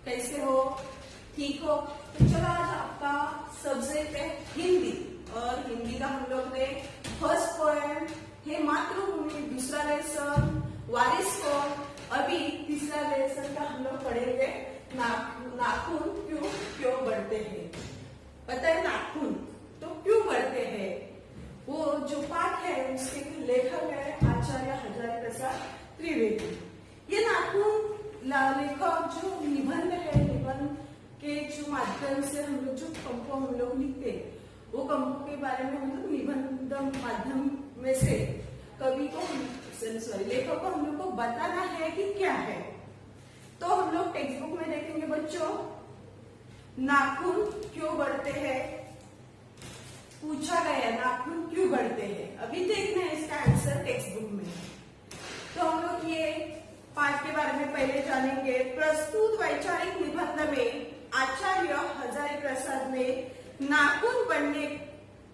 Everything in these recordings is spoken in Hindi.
कैसे हो? ठीक हो? तो चलो आज आपका सब्जेक्ट है हिंदी और हिंदी का हम लोग ने फर्स्ट पोएम है मातृभूमि, दूसरा लेसन वारिस कौन, अभी तीसरा लेसन का हम लोग पढ़ेंगे नाखून क्यों क्यों बढ़ते हैं। पता है नाखून तो क्यों बढ़ते हैं? वो जो पाठ है उसके लेखक है आचार्य हजारी प्रसाद त्रिवेदी। ये नाखून लेखक जो निबंध है, निबंध के जो माध्यम से हम लोग जो कंपो हम लोग लिखते वो कंपो के बारे में हम लोग निबंध माध्यम में से कवि को लेखक को हम लोग को बताना है कि क्या है। तो हम लोग टेक्स्ट बुक में देखेंगे बच्चों, नाखून क्यों बढ़ते हैं पूछा गया, नाखून क्यों बढ़ते हैं। अभी देखना है इसका आंसर टेक्स्ट बुक में। तो हम लोग ये पाठ के बारे में पहले जानेंगे। प्रस्तुत वैचारिक निबंध में आचार्य हजारी प्रसाद ने नाखून बढ़ने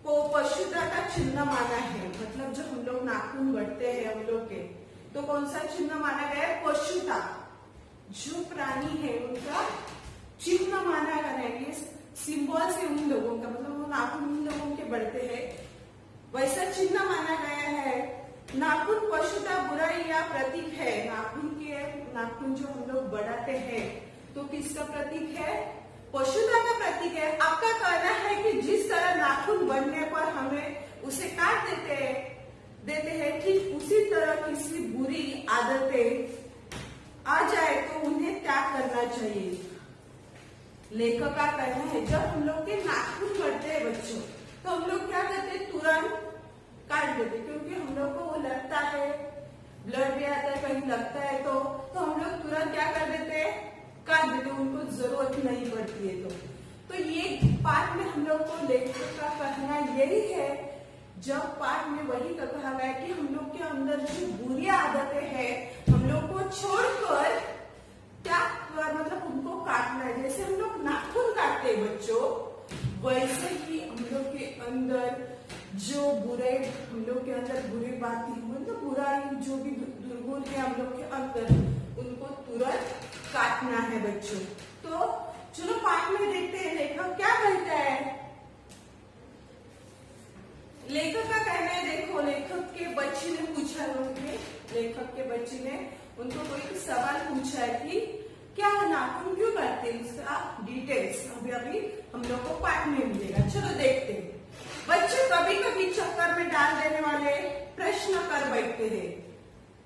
को पशुता का चिन्ह माना है। मतलब जो हम लोग नाखून बढ़ते हैं हम लोग के, तो कौन सा चिन्ह माना गया है? पशुता। जो प्राणी है उनका चिन्ह माना गया है। ये सिंबल से उन लोगों का, मतलब वो नाखून उन लोगों के बढ़ते हैं वैसा चिन्ह माना गया है। नाखून पशुता बुराई या प्रतीक है। नाखून जो हम लोग बढ़ाते हैं तो किसका प्रतीक है? पशुता का प्रतीक है। आपका कहना है कि जिस तरह नाखून बढ़ने पर हमें उसे काट देते हैं, ठीक उसी तरह किसी बुरी आदतें आ जाए तो उन्हें त्याग करना चाहिए। लेखक का कहना है जब हम लोग के नाखून बढ़ते हैं बच्चों, तो हम लोग क्या करते हैं? तुरंत काट देते, क्योंकि हम लोग को वो लगता है, ब्लड भी आता है कहीं लगता है तो हम लोग तुरंत क्या कर देते हैं? काट देते, उनको जरूरत नहीं पड़ती है। तो ये पाठ में हम लोग को लेखक का कहना यही है, जब पाठ में वही कहा गया कि हम लोग के अंदर जो बुरी आदतें हैं हम लोग को छोड़कर क्या मतलब उनको काटना है। जैसे हम लोग नाखून काटते हैं बच्चों, वैसे ही हम लोग के अंदर जो बुरे, हम लोग के अंदर बुरी बातें, मतलब बुराई जो भी दुर्गुण है हम लोग के अंदर, उनको तुरंत काटना है बच्चों। तो चलो पाठ में देखते हैं लेखक क्या कहता है। लेखक का कहना है, देखो लेखक के बच्चे ने पूछा, लेखक के बच्चे ने उनको कोई सवाल पूछा है कि क्या नाखून क्यों काटते हैं, इसका डिटेल्स अभी हम लोग को पाठ में मिलेगा। चलो देखते हैं। बच्चे कभी कभी चक्कर में डाल देने वाले प्रश्न कर बैठते हैं।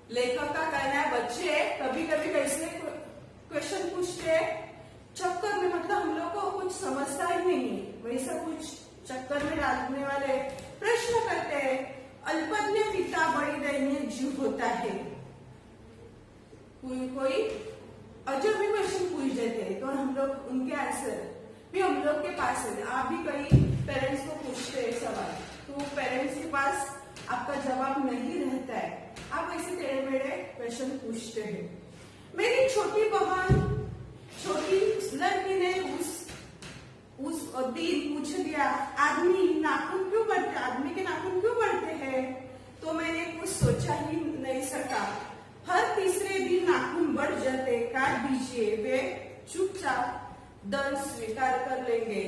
लेखक का कहना है बच्चे कभी कभी कैसे क्वेश्चन पूछते हैं, चक्कर में, मतलब हम लोग को कुछ समझता ही नहीं है, वैसा कुछ चक्कर में डालने वाले प्रश्न करते हैं। अल्पज्ञ पिता बड़ी दयनीय जीव होता है। कोई अजब भी क्वेश्चन पूछ देते हैं तो हम लोग उनके आंसर भी हम लोग के पास है। आप भी कई पेरेंट्स को पूछते हैं सवाल, तो पेरेंट्स के पास आपका जवाब नहीं रहता है, आप ऐसे टेढ़े मेढ़े क्वेश्चन पूछते हैं। मेरी छोटी बहन, छोटी लड़की ने उस दिन पूछ दिया, आदमी नाखून क्यों बढ़ते, आदमी के नाखून क्यों बढ़ते हैं? तो मैंने कुछ सोचा ही नहीं सका। हर तीसरे दिन नाखून बढ़ जाते, काट दीजिए, वे चुपचाप दंड स्वीकार कर लेंगे।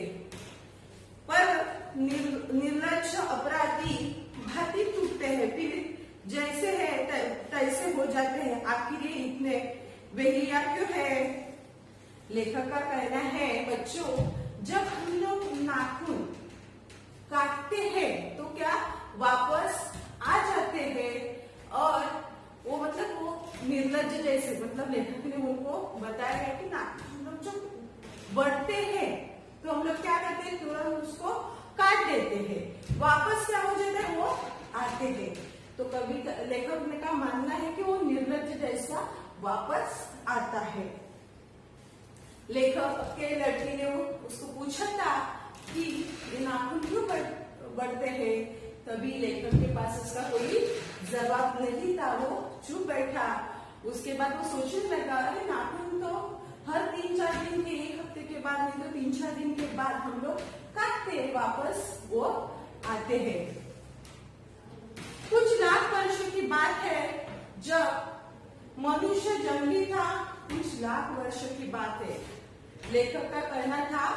पर निर्लज्ज अपराधी भांति टूटते हैं, फिर जैसे है तैसे हो जाते हैं। आखिर ये इतने बेहिया क्यों है? लेखक का कहना है बच्चों, जब हम लोग नाखून काटते हैं तो क्या वापस आ जाते हैं, और वो मतलब वो निर्लज्ज जैसे, मतलब लेखक ने उनको बताया है कि नाखून लोग जो बढ़ते हैं तो हम लोग क्या करते हैं? तुरंत उसको काट देते हैं, वापस क्या हो जाता है? वो आते हैं। तो कभी लेखक ने का मानना है कि वो निर्लज्ज जैसा वापस आता है। लेखक के लड़की ने उसको पूछा था कि ये नाखून क्यों बढ़ते हैं, तभी लेखक के पास उसका कोई जवाब नहीं था, वो चुप बैठा। उसके बाद वो सोचने लगा, अरे नाखून तो हर 3-4 दिन के, एक हफ्ते के बाद नहीं तो 3-4 दिन के बाद हम लोग काटते हैं, वापस वो आते हैं। कुछ लाख वर्षों की बात है जब मनुष्य जंगली था, कुछ लाख वर्षों की बात है लेखक का कहना था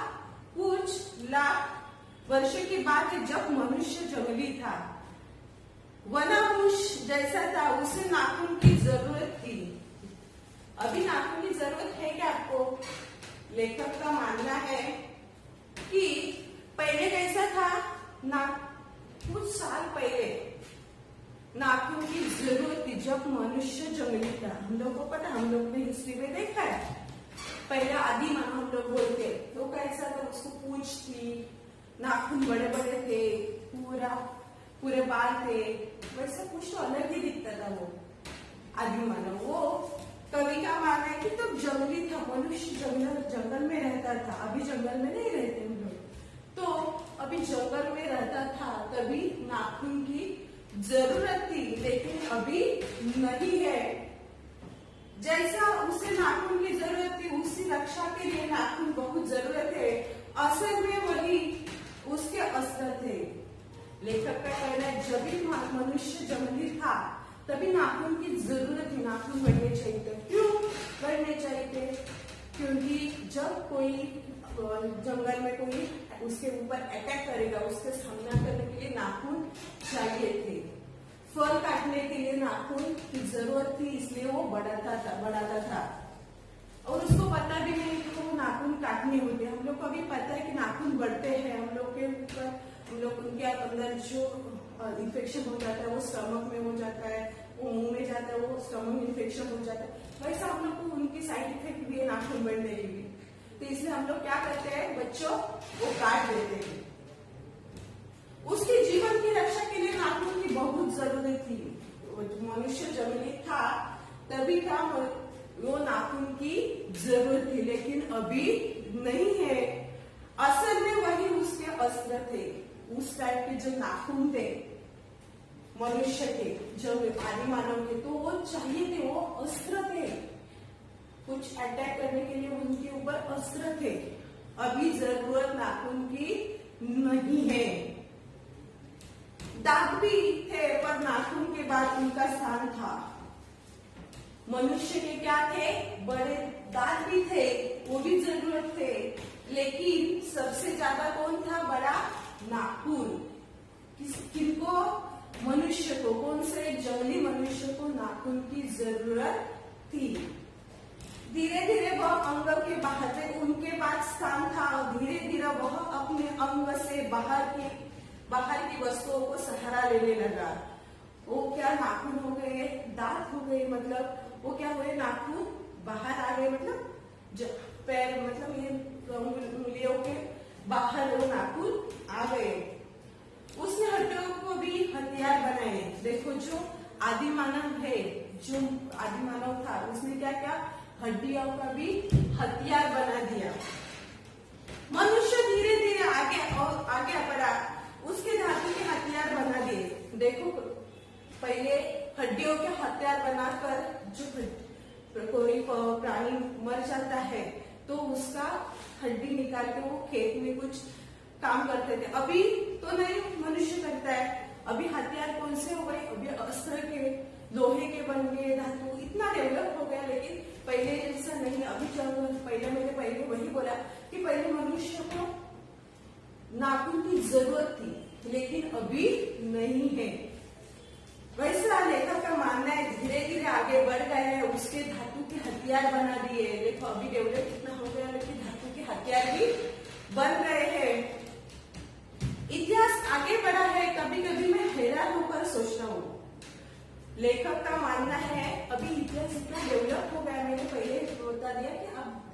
कुछ लाख वर्षों की बात है जब मनुष्य जंगली था, वनमनुष्य जैसा था, उसे नाखून की जरूरत थी। अभी नाखून की जरूरत है क्या आपको? लेखक का मानना है कि पहले कैसा था ना, कुछ साल पहले नाखून की जरूरत थी जब मनुष्य जंगली था। हम लोग को पता, हम लोग ने हिस्ट्री में देखा है, पहले आदि मानव हम लोग बोलते तो कैसा था, उसको पूंछ थी, नाखून बड़े बड़े थे, पूरे बाल थे, वैसा कुछ तो अलग ही दिखता था वो आदि मानव। वो कवि का मानना है कि तब जंगली था, मनुष्य जंगल में रहता था। अभी जंगल में नहीं रहते हम लोग, तो अभी जंगल में रहता था, तभी नाखून की जरूरत थी, लेकिन अभी नहीं है। जैसा उसे नाखून की जरूरत थी, उसकी रक्षा के लिए नाखून बहुत जरूरत है, असल में वही उसके अस्त्र थे। लेखक का कहना है जब भी मनुष्य जंगली था तभी नाखून की जरूरत थी, नाखून बढ़ने चाहिए। क्यों बढ़ने चाहिए? क्योंकि जब कोई जंगल में कोई उसके ऊपर अटैक करेगा, उसका सामना करने के लिए नाखून चाहिए थे। फल काटने के लिए नाखून की जरूरत थी, इसलिए वो बढ़ाता था। और उसको पता भी नहीं कि वो नाखून काटने होते। हम लोग को अभी पता है कि नाखून बढ़ते हैं, हम लोग के ऊपर, हम लोग उनके अंदर जो इन्फेक्शन हो जाता है वो स्टमक में हो जाता है, वो मुंह में जाता है, वो स्टमक इन्फेक्शन हो जाता है। वैसा हम लोग को उनकी साइड इफेक्ट भी है नाखून बढ़ने की भी। तो इसलिए हम लोग क्या करते हैं, बच्चों वो काट देते हैं। उसके जीवन की रक्षा के लिए नाखून की बहुत जरूरत थी। मनुष्य जंगली था तभी था वो नाखून की जरूरत थी, लेकिन अभी नहीं है। असल में वही उसके अस्त्र थे। उस टाइप के जो नाखून थे मनुष्य के, जब आदि मानव के, तो वो चाहिए थे, वो अस्त्र थे, कुछ अटैक करने के लिए उनके ऊपर अस्त्र थे। अभी जरूरत नाखून की नहीं है। दांत भी थे, पर नाखून के बाद उनका स्थान था। मनुष्य के क्या थे, बड़े दांत भी थे, वो भी जरूरत थे, लेकिन सबसे ज्यादा कौन था, बड़ा नाखून। किनको? मनुष्य को। कौन से? जंगली मनुष्य को नाखून की जरूरत थी। धीरे धीरे वह अंग के बाहर थे, उनके पास स्थान था। धीरे धीरे वह अपने अंग से बाहर की वस्तुओं को सहारा लेने लगा। वो क्या, नाखून हो गए, दांत हो गए, मतलब वो क्या हुए, नाखून बाहर आ गए, मतलब पैर, मतलब ये उंगलियों के बाहर वो नाखून आ गए। उसने हड्डियों को भी हथियार बनाए। देखो जो आदि मानव है, जो आदि मानव था, उसने क्या किया, हड्डियों का भी हथियार बना दिया। मनुष्य धीरे धीरे आगे बढ़ा, उसके धातु के हथियार बना दिए। देखो पहले हड्डियों के हथियार बनाकर जो कोई प्राणी मर जाता है तो उसका हड्डी निकाल के वो खेत में कुछ काम करते थे। अभी तो नहीं मनुष्य करता है। अभी हथियार कौन से हो गए, अभी अस्त्र के, लोहे के बन गए, धातु इतना डेवलप हो गया, लेकिन पहले जैसा नहीं। अभी मैंने पहले वही बोला कि पहले मनुष्य को नाखून की जरूरत थी, लेकिन अभी नहीं है। वैसा लेखक का मानना है धीरे धीरे आगे बढ़ गए हैं, उसके धातु के हथियार बना दिए। देखो अभी डेवलप कितना हो गया, लेकिन धातु के हथियार भी बन गए हैं। इतिहास आगे बढ़ा है। कभी कभी मैं हैरान होकर सोचता हूँ, लेखक का मानना है अभी इतिहास इतना डेवलप हो गया। मैंने पहले बता दिया कि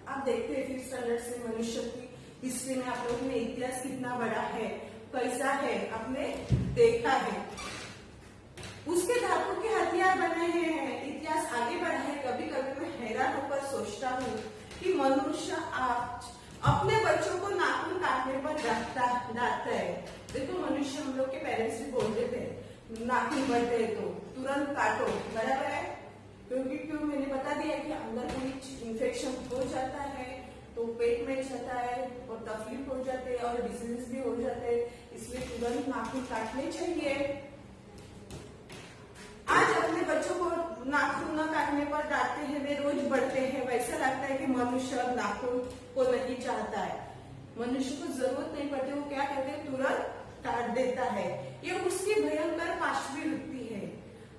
आप देखते हैं 5th स्टैंडर्ड से मनुष्य की हिस्ट्री में आप लोगों ने इतिहास कितना बड़ा है, कैसा है, आपने देखा है। उसके धातु के हथियार बने हैं, इतिहास आगे बढ़ा है। कभी कभी मैं हैरान होकर सोचता हूँ कि मनुष्य अपने बच्चों को नाखून काटने पर डांटता है। देखो मनुष्य, हम लोग के पेरेंट्स भी बोलते थे नाखून बढ़ते हैं तो तुरंत काटो, बराबर है। क्यों मैंने बता दिया कि अंदर कोई इन्फेक्शन हो जाता है तो पेट में जाता है और तकलीफ हो जाते हैं और डिजीज भी हो जाते हैं, इसलिए तुरंत नाखून काटने चाहिए। आज अपने बच्चों को नाखून न काटने पर डांटते हैं, वे रोज बढ़ते हैं, वैसा लगता है कि मनुष्य नाखून को नहीं चाहता है, मनुष्य को जरूरत नहीं पड़ती, वो क्या कहते हैं तुरंत काट देता है। ये उसकी भयंकर पाशवी वृत्ति है,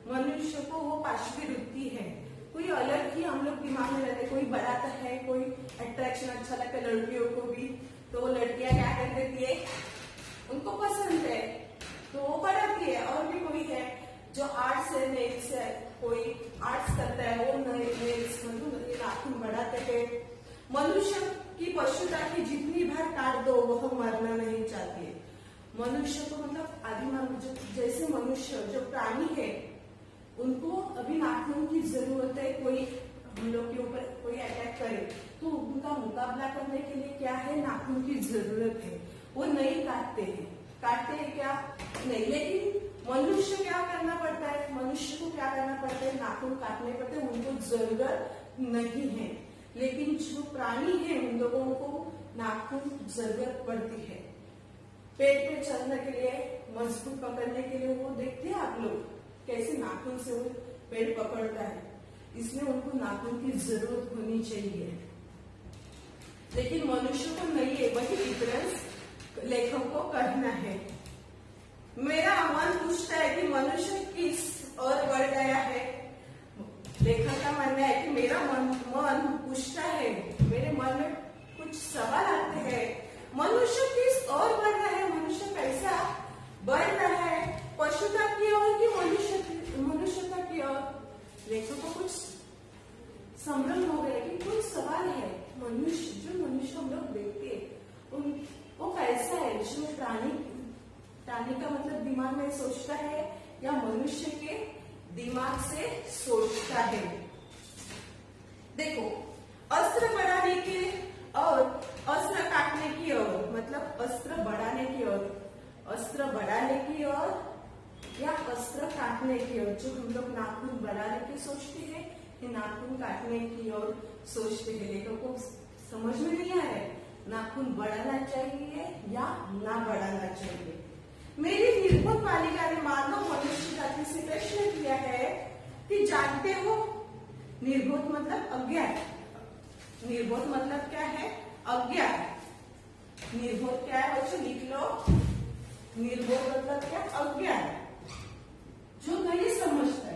मनुष्य को वो पाशवी वृत्ति है। कोई अलग ही हम लोग दिमाग में रहते, कोई बढ़ाता है, कोई अट्रैक्शन अच्छा लगता है लड़कियों को भी, तो लड़कियां क्या कर देती है, उनको पसंद है तो वो बढ़ाती है। और भी कोई है जो आर्ट्स है, नेल्स है, कोई आर्ट्स करता है, वो नेल्स मतलब नाखून बढ़ाते हैं। मनुष्य की पशुता की जितनी बार काट दो वह मरना नहीं चाहती है। मनुष्य को मतलब आदिमानव जैसे मनुष्य जो प्राणी है उनको अभी नाखून की जरूरत है। कोई हम लोग के ऊपर कोई अटैक करे तो उनका मुकाबला करने के लिए क्या है, नाखून की जरूरत है। वो नहीं काटते हैं, काटते हैं क्या नहीं, लेकिन मनुष्य क्या करना पड़ता है, मनुष्य को क्या करना पड़ता है, नाखून काटने पड़ते हैं, उनको जरूरत नहीं है। लेकिन जो प्राणी है उन लोगों को नाखून जरूरत पड़ती है। पेट पे चलने के लिए, मजबूत पकड़ने के लिए, वो देखते हैं आप लोग कैसे नाखून से वो पेट पकड़ता है, इसलिए उनको नाखून की जरूरत होनी चाहिए। लेकिन मनुष्य को नहीं है, वही डिफरेंस लेखक को कहना है। मेरा मन पूछता है कि मनुष्य किस और बढ़ गया है। लेखक का मानना है कि मेरा मन पूछता है, मेरे मन में कुछ सवाल आते हैं, मनुष्य किस और बढ़ रहा है, मनुष्य कैसा बढ़ रहा है, पशुता की ओर कि मनुष्यता की ओर। लेखक को कुछ संभ्रम हो गया कि कुछ सवाल है, मनुष्य जो मनुष्य हम लोग देखते हैं वो कैसा है, जो प्राणी का मतलब दिमाग में सोचता है या मनुष्य के दिमाग से सोचता है। देखो, अस्त्र बढ़ाने के और अस्त्र काटने की ओर, मतलब अस्त्र बढ़ाने की ओर, अस्त्र बढ़ाने की ओर या अस्त्र काटने की ओर। जो हम लोग नाखून बढ़ाने की सोचते हैं, नाखून काटने की ओर सोचते हैं। लेखक को समझ में नहीं आ रहा है नाखून बढ़ाना चाहिए या ना बढ़ाना चाहिए। मेरी निर्बोध बालिका ने मानव मनुष्य जाति से प्रश्न किया है कि जानते हो, निर्बोध मतलब अज्ञात, निर्बोध मतलब क्या है, अज्ञात। निर्बोध क्या है बच्चों, लिख लो, निर्बोध मतलब क्या, अज्ञात, जो नहीं समझता है।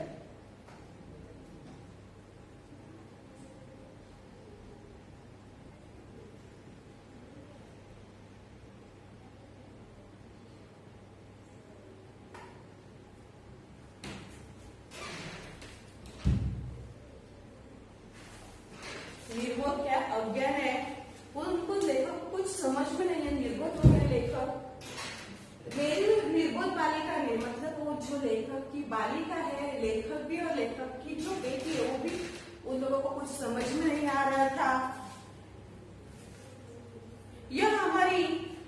निर्बोध क्या, अज्ञान है, उनको लेखक को कुछ समझ में नहीं है, निर्बोध हो गया लेखक। मेरी निर्बोध बालिका ने मतलब वो जो लेखक की बालिका है, लेखक भी और लेखक की जो बेटी है वो भी, उन लोगों को कुछ समझ में नहीं आ रहा था। यह हमारी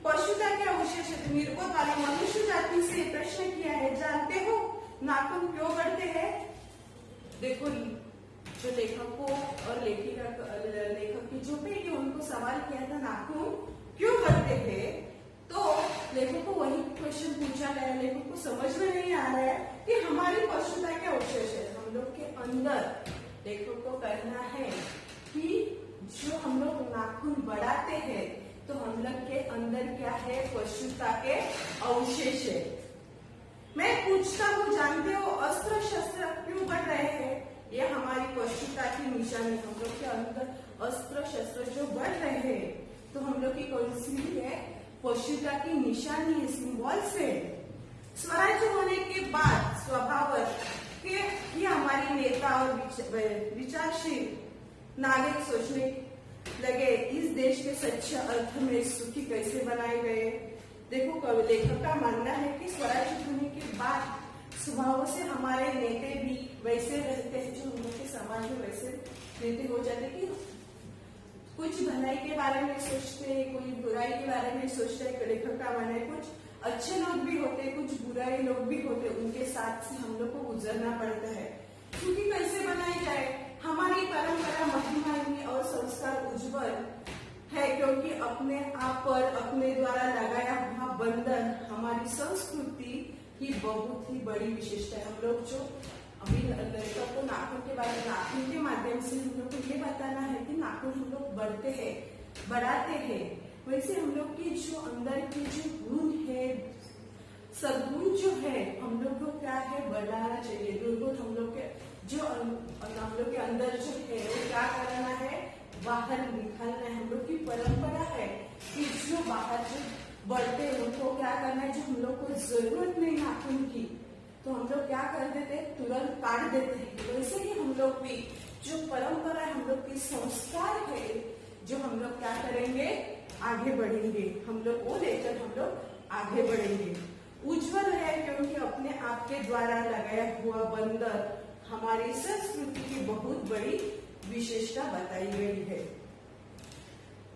पशुता के अवशेष है। निर्बोध वाली मनुष्य जाति से प्रश्न किया है, जानते हो नाखून क्यों बढ़ते हैं। देखो, जो लेखक को और लेखक की जो बेटी उनको सवाल किया था नाखून क्यों बढ़ते हैं, तो लेखक को वही क्वेश्चन पूछा गया। लेखक को समझ में नहीं आ रहा है कि हमारी पशुता के अवशेष है, हम लोग के अंदर। लेखक को कहना है कि जो हम लोग नाखून बढ़ाते हैं तो हम लोग के अंदर क्या है, पशुता के अवशेष है। मैं पूछता हूँ, जानते हो अस्त्र शस्त्र क्यों बढ़ रहे हैं। यह हमारी पशुता की निशानी, हम लोग के अंदर अस्त्र शस्त्र जो बढ़ रहे हैं तो हम लोग की कौन सी है, पशुता की निशानी है, सिंबल्स है। स्वराज्य होने के बाद स्वभाव कि हमारी नेता और विचारशील नागरिक सोचने लगे इस देश के सच्चे अर्थ में सुखी कैसे बनाए गए। देखो, लेखक का मानना है कि स्वराज्य होने के बाद स्वभाव से हमारे नेता भी वैसे रहते हैं, जो उनके समाज में वैसे नेता हो जाते कि कुछ भलाई के बारे में सोचते हैं, कोई बुराई के बारे में सोचते हैं। लेखक का मानना है कुछ अच्छे लोग भी होते, कुछ बुराई लोग भी होते, उनके साथ से हम लोग को गुजरना पड़ता है। क्योंकि कैसे बनाई जाए, हमारी परंपरा महिमान्वित और संस्कार उज्जवल है, क्योंकि अपने आप पर अपने द्वारा लगाया हुआ बंधन हमारी संस्कृति की बहुत ही बड़ी विशेषता है। हम लोग जो अभी लेखक को नाखून के बारे में, नाखून के माध्यम से हम लोग को ये बताना है कि नाखून हम लोग बढ़ते हैं, बढ़ाते हैं, वैसे हम लोग की जो अंदर की जो गुण है, सद्गुण जो है, हम लोग को क्या है बढ़ाना चाहिए। दुर्गुण हम लोग के जो हम लोग के अंदर जो है वो क्या करना है, बाहर निकालना है। हम लोग की परंपरा है कि जो बाहर जो बढ़ते हैं उनको क्या करना है, जो हम लोग को जरूरत नहीं नाखून की तो हम लोग क्या कर देते, तुरंत काट देते हैं। वैसे ही हम लोग भी जो परंपरा है, हम लोग की संस्कार है, जो हम लोग क्या करेंगे, आगे बढ़ेंगे, हम लोग वो लेकर हम लोग आगे बढ़ेंगे। उज्जवल है क्योंकि अपने आप के द्वारा लगाया हुआ बंदर हमारी संस्कृति की बहुत बड़ी विशेषता बताई गई है।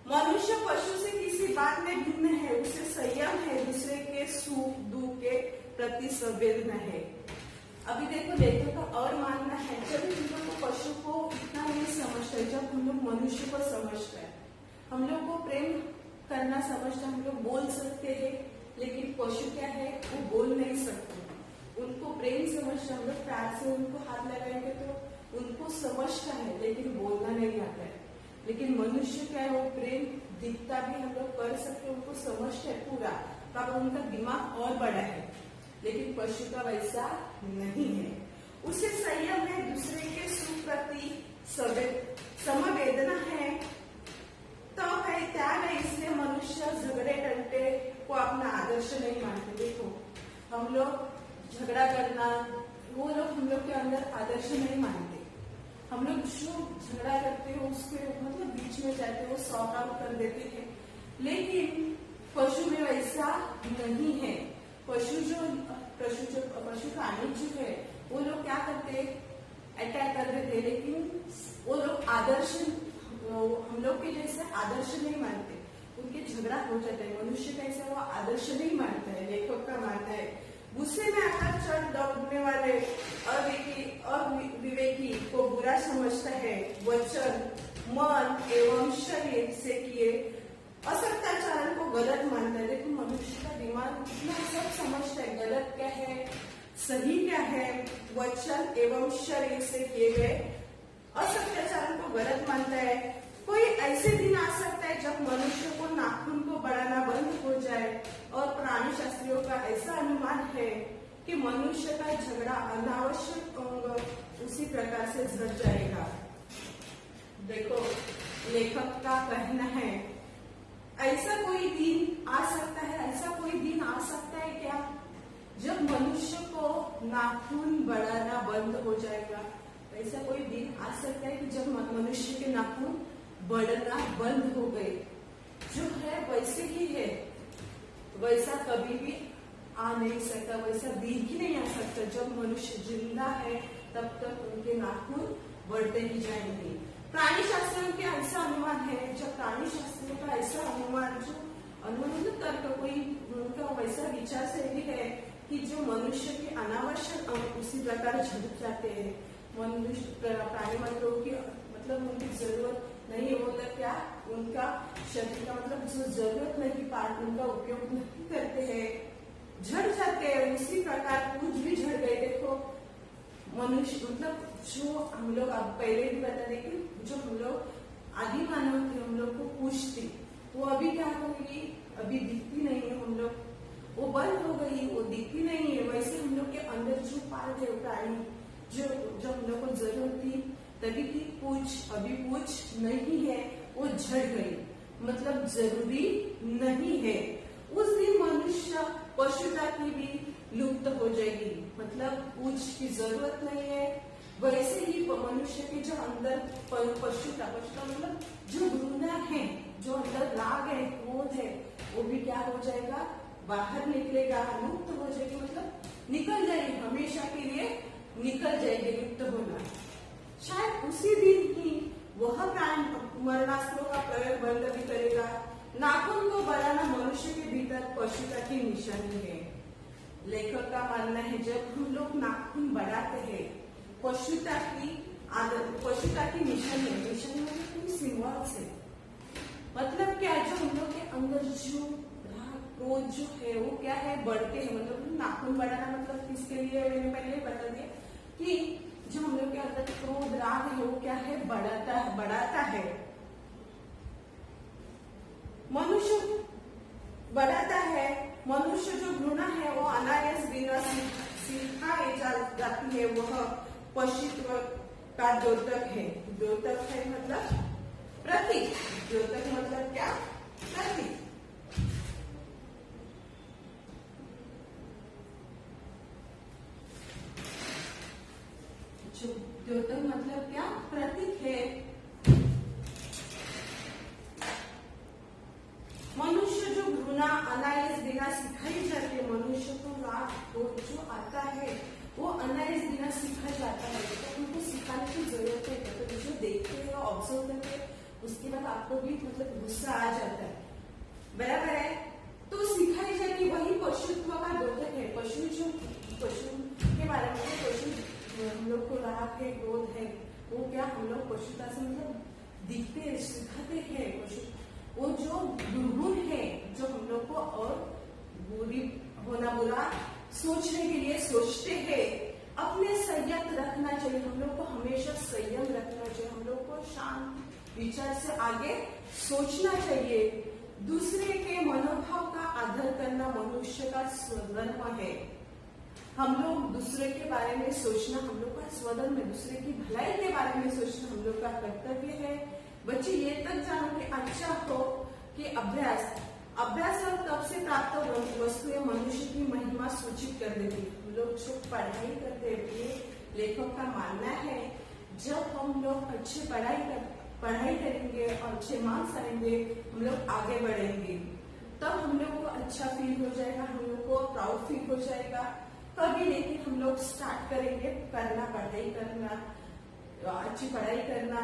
मनुष्य पशु से किसी बात में भिन्न है, उसे संयम है, दूसरे के सुख दुख के प्रति संवेदना है। अभी देखो लेखक का और मानना है, जब हम लोग पशु को इतना नहीं समझते, जब हम लोग मनुष्य को समझते हैं, हम लोग को प्रेम करना समझते, हम लोग बोल सकते हैं, लेकिन पशु क्या है, वो बोल नहीं सकते। उनको प्रेम समझते, हम लोग प्यार से उनको हाथ लगाएंगे तो उनको समझता है, लेकिन बोलना नहीं आता है। लेकिन मनुष्य क्या है, वो प्रेम दिखता भी हम लोग कर सकते, उनको समझते है पूरा, तब उनका दिमाग और बड़ा है। लेकिन पशु का वैसा नहीं है, उसे संयम है, दूसरे के सुख प्रति समवेदना है, तो है त्याग है। इसलिए मनुष्य झगड़े टंटे को अपना आदर्श नहीं मानते। देखो हम लोग झगड़ा करना, वो लोग हम लोग के अंदर आदर्श नहीं मानते। हम लोग जो झगड़ा करते हैं उसके मतलब बीच में जाते हैं, वो सॉर्ट आउट कर देते हैं। लेकिन पशु में वैसा नहीं है। पशु प्राणी जो है वो लोग क्या करते, अटैक कर देते, लेकिन वो लोग आदर्श हम लोग के जैसे आदर्श नहीं मानते, उनके झगड़ा हो जाता है। मनुष्य कैसा, वो आदर्श नहीं मानता है। लेखक का मानना है, गुस्से में आकर चढ़ दौड़ने वाले अविवेकी को बुरा समझता है, वचन मन एवं शरीर से किए असत्याचार को गलत मानता है। देखो मनुष्य का दिमाग इतना सब समझता है, गलत क्या है, सही क्या है, वचन एवं शरीर से किए गए असत्याचार को गलत मानता है। कोई ऐसे दिन आ सकता है जब मनुष्य को नाखून को बढ़ाना बंद हो जाए, और प्राणी शास्त्रियों का ऐसा अनुमान है कि मनुष्य का झगड़ा अनावश्यक उसी प्रकार से झड़ जाएगा। देखो लेखक का कहना है, ऐसा कोई दिन आ सकता है, ऐसा कोई दिन आ सकता है क्या, जब मनुष्य को नाखून बढ़ाना बंद हो जाएगा। ऐसा कोई दिन आ सकता है कि जब मनुष्य के नाखून बढ़ना बंद हो गए, जो है वैसे ही है, वैसा कभी भी आ नहीं सकता, वैसा दिन ही नहीं आ सकता। जब मनुष्य जिंदा है तब तक उनके नाखून बढ़ते ही जाएंगे। प्राणी शास्त्रों के ऐसा अनुमान है, जब प्राणी शास्त्रों का ऐसा अनुमान, जो अनुमान तर्क कोई उनका वैसा विचार शैली है कि जो मनुष्य के अनावश्यक उसी प्रकार झड़ जाते हैं। मनुष्य प्राणी मंत्रों की मतलब उनकी जरूरत नहीं होता, क्या उनका शरीर का मतलब जो जरूरत नहीं पार्ट उनका उपयोग नहीं करते हैं, झड़ जाते हैं। उसी प्रकार कुछ भी झड़ गए। देखो मनुष्य मतलब जो हम लोग अब पहले भी बता दें कि जो हम लोग आदि मानव थे, हम लोग को पूछती, वो अभी क्या होगी, अभी दिखती नहीं है, हम लोग वो बंद हो गई, वो दिखती नहीं है। वैसे हम लोग के अंदर जो पार्ट है प्राणी जो हम लोग को जरूरत थी तभी की पूछ अभी पूछ नहीं है, वो झड़ गई, मतलब जरूरी नहीं है। उस दिन मनुष्य पशुता की भी लुप्त हो जाएगी, मतलब पूछ की जरूरत नहीं है। वैसे ही मनुष्य के जो अंदर पशुता मतलब जो गुना है, जो अंदर राग है, क्रोध है, वो भी क्या हो जाएगा, बाहर निकलेगा, लुप्त हो जाएगी, मतलब निकल जाएगी, हमेशा के लिए निकल जाएगी, लुप्त होना। शायद उसी दिन ही वह प्राण मरणास्त्रों का प्रयोग बंद भी करेगा। नाखून को बढ़ाना मनुष्य के भीतर पशुता की निशानी है। लेखक का मानना है, जब हम लोग नाखून बढ़ाते हैं, पशुता की निशानी है। निशानी मतलब कोई सिंबल से, मतलब क्या, जो हम लोग के अंदर जो क्रोध जो है वो क्या है, बढ़ते हैं। मतलब नाखून बढ़ाना मतलब किसके लिए, मैंने पहले बता दिया कि जो हम लोग के अंदर क्रोध राग है वो क्या है, बढ़ाता है। बढ़ाता है। मनुष्य जो घृणा है वो अनायास बिना सिखाए जाती है, वह पशुत्व का द्योतक है। द्योतक है मतलब प्रतीक। द्योतक मतलब क्या? प्रतीक। द्योतक मतलब क्या? प्रतीक है। मनुष्य जो घृणा अनायास बिना सिखाई जाती है, मनुष्य को राग जो आता है वो अनायास बिना सीखा जाता है, तो उनको सिखाने की जरूरत है। तो जो देखते हैं ऑब्जर्व करते हैं, उसके बाद आपको भी मतलब गुस्सा आ जाता है, बराबर है। तो सिखाई जाती वही पशुत्व का द्योतक है। पशु के बारे में, पशु हम लोग को राग है, क्रोध है, वो क्या हम लोग पशुता से मतलब दिखते हैं, सिखाते हैं। पशु वो जो दुर्गुण है, जो हम लोग को और बुरी होना, बुरा सोचने के लिए सोचते हैं। अपने संयम रखना चाहिए, हम लोग को हमेशा संयम रखना चाहिए। हम लोग को शांत विचार से आगे सोचना चाहिए। दूसरे के मनोभाव का आदर करना मनुष्य का स्वधर्म है। हम लोग दूसरे के बारे में सोचना हम लोग का स्वधर्म है। दूसरे की भलाई के बारे में सोचना हम लोग का कर्तव्य है। बच्चे ये तक जानो कि अच्छा हो कि अभ्यास और तब से प्राप्त वस्तुएं मनुष्य की महिमा सूचित कर देती है। हम लोग जो पढ़ाई करते हैं, लेखक का मानना है, जब हम लोग अच्छे पढ़ाई करेंगे और अच्छे मार्क्स आएंगे, हम लोग आगे बढ़ेंगे, तब हम लोग को अच्छा फील हो जाएगा, हम लोग को प्राउड फील हो जाएगा। कभी लेकिन हम लोग स्टार्ट करेंगे पढ़ाई करना, अच्छी पढ़ाई करना,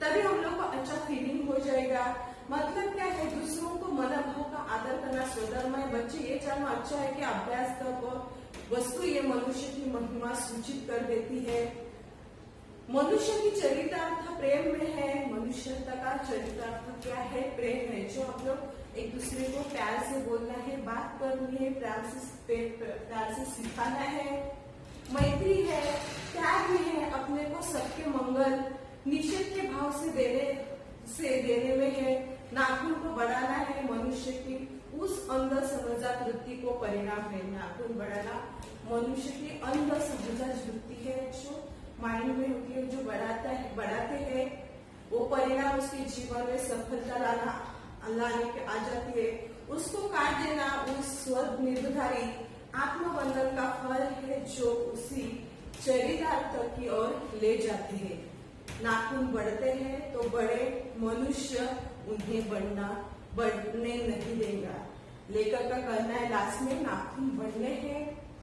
तभी हम लोग को अच्छा फीलिंग हो जाएगा। मतलब क्या है? दूसरों को मनोभाव का आदर करना स्वधर्म है। बच्चे ये जानना अच्छा है कि अभ्यास तब वस्तु ये मनुष्य की महिमा सूचित कर देती है। मनुष्य की चरितार्थ प्रेम में है। मनुष्यता का चरितार्थ क्या है? प्रेम है। जो हम लोग एक दूसरे को प्यार से बोलना है, बात करनी है, प्यार से सिखाना है, मैत्री है, त्याग में है, अपने को सबके मंगल निषेध के भाव से देने में है, नाखून को बढ़ाना है। मनुष्य की उस अंदर समझात वृत्ति को परिणाम है। नाखून बढ़ाना मनुष्य की अंदर समझात वृत्ति है, जो माइंड में होती है, जो बढ़ाते हैं, वो परिणाम उसके जीवन में सफलता लाने के आ जाती है। उसको काट देना उस स्व निर्धारी आत्मबंधन का फल है, जो उसी चरितार्थ की ओर ले जाते हैं। नाखून बढ़ते हैं तो बड़े मनुष्य उन्हें बढ़ने नहीं देगा। लेखक का कहना है लास्ट में नाखून बढ़ने हैं